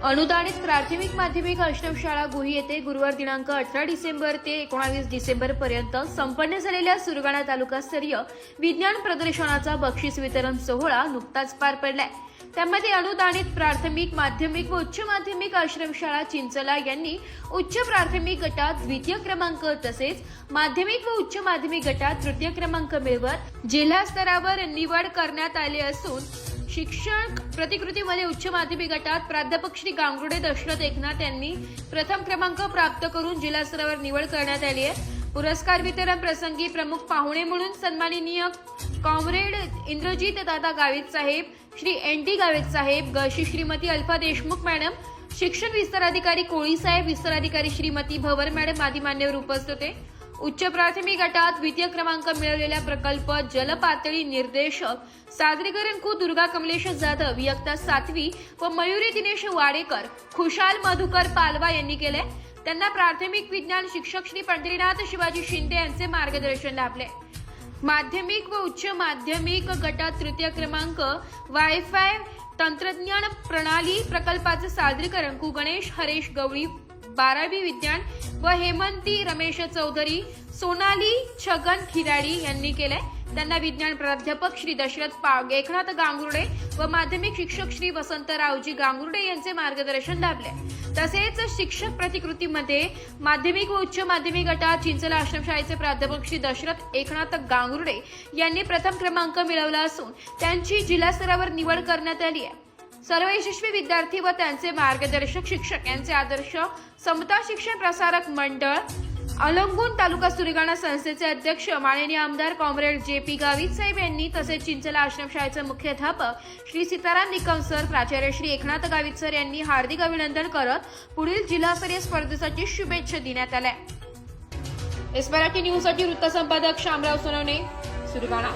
अनुदानित प्राथमिक माध्यमिक आश्रमशाळा गुही येथे गुरुवार दिनांक 18 डिसेंबर ते 19 डिसेंबर पर्यंत संपन्न झालेल्या सुरगाणा तालुकास्तरीय विज्ञान प्रदर्शनाचा बक्षीस वितरण सोहळा नुकताच पार पडलाय। त्यामध्ये अनुदानित प्राथमिक माध्यमिक व उच्च माध्यमिक आश्रमशाळा चिंचला यांनी उच्च प्राथमिक गटात द्वितीय क्रमांक तसेच माध्यमिक व उच्च माध्यमिक गटात तृतीय क्रमांक मिळवत जिल्हा स्तरावर निवड करण्यात आली असून शिक्षक प्रतिकृतीमध्ये उच्च माध्यमिक गटात प्राध्यापक श्री गांगुर्डे दशरथ एकनाथ यांनी प्रथम क्रमांक प्राप्त करून जिल्हा स्तरावर निवड करण्यात आली आहे। पुरस्कार वितरण प्रसंगी प्रमुख पाहुणे म्हणून सन्माननीय कॉम्रेड इंद्रजीत दादा गावित साहेब, श्री एन.टी. गावित साहेब, गळशी श्रीमती अल्फा देशमुख मॅडम, शिक्षण विस्तार अधिकारी कोळी साहेब, विस्तार अधिकारी श्रीमती भवर मॅडम आदी मान्यवर उपस्थित होते। उच्च प्राथमिक गटात द्वितीय क्रमांक मिळवलेला प्रकल्प जलपातळी निर्देशक सादरीकरण को दुर्गा कमलेश जाधव इयत्ता 7वी व मयुरी दिनेश वाडेकर, खुशाल मधुकर पालवा यांनी केले। त्यांना प्राथमिक विज्ञान शिक्षक श्री पंढरीनाथ शिवाजी शिंदे यांचे मार्गदर्शन लाभले। माध्यमिक व उच्च माध्यमिक गटात तृतीय क्रमांक वायफाय तंत्रज्ञान प्रणाली प्रकल्पाचे सादरीकरण को गणेश हरेश गवळी 12वी विज्ञान व हेमंती रमेश चौधरी, सोनाली छगन खिराडी यांनी केले। त्यांना विज्ञान प्राध्यापक श्री दशरथ एकनाथ गांगुर्डे व माध्यमिक शिक्षक श्री वसंतरावजी गांगुर्डे यांचे मार्गदर्शन लाभले। तसेच शिक्षक प्रतिकृतीमध्ये माध्यमिक व उच्च माध्यमिक गटात चिंचला आश्रमशाळेचे प्राध्यापक श्री दशरथ एकनाथ गांगुर्डे यांनी प्रथम क्रमांक मिळवला असून त्यांची जिल्हा स्तरावर निवड करण्यात आली आहे। सर्व यशस्वी विद्यार्थी व त्यांचे मार्गदर्शक शिक्षक यांचे आदर्श समता शिक्षण प्रसारक मंडळ अलंगून तालुका सुरगाणा संस्थेचे अध्यक्ष माननीय आमदार कॉम्रेड जे.पी. गावित साहेब यांनी तसेच चिंचला आश्रमशाळेचे मुख्याध्यापक श्री सीताराम निकम सर, प्राचार्य श्री एकनाथ गावित सर यांनी हार्दिक अभिनंदन करत पुढील जिल्हास्तरीय स्पर्धेसाठी शुभेच्छा देण्यात आल्या। एस मराठी न्यूजसाठी वृत्त संपादक शामराव सोनवणे, सुरगाणा।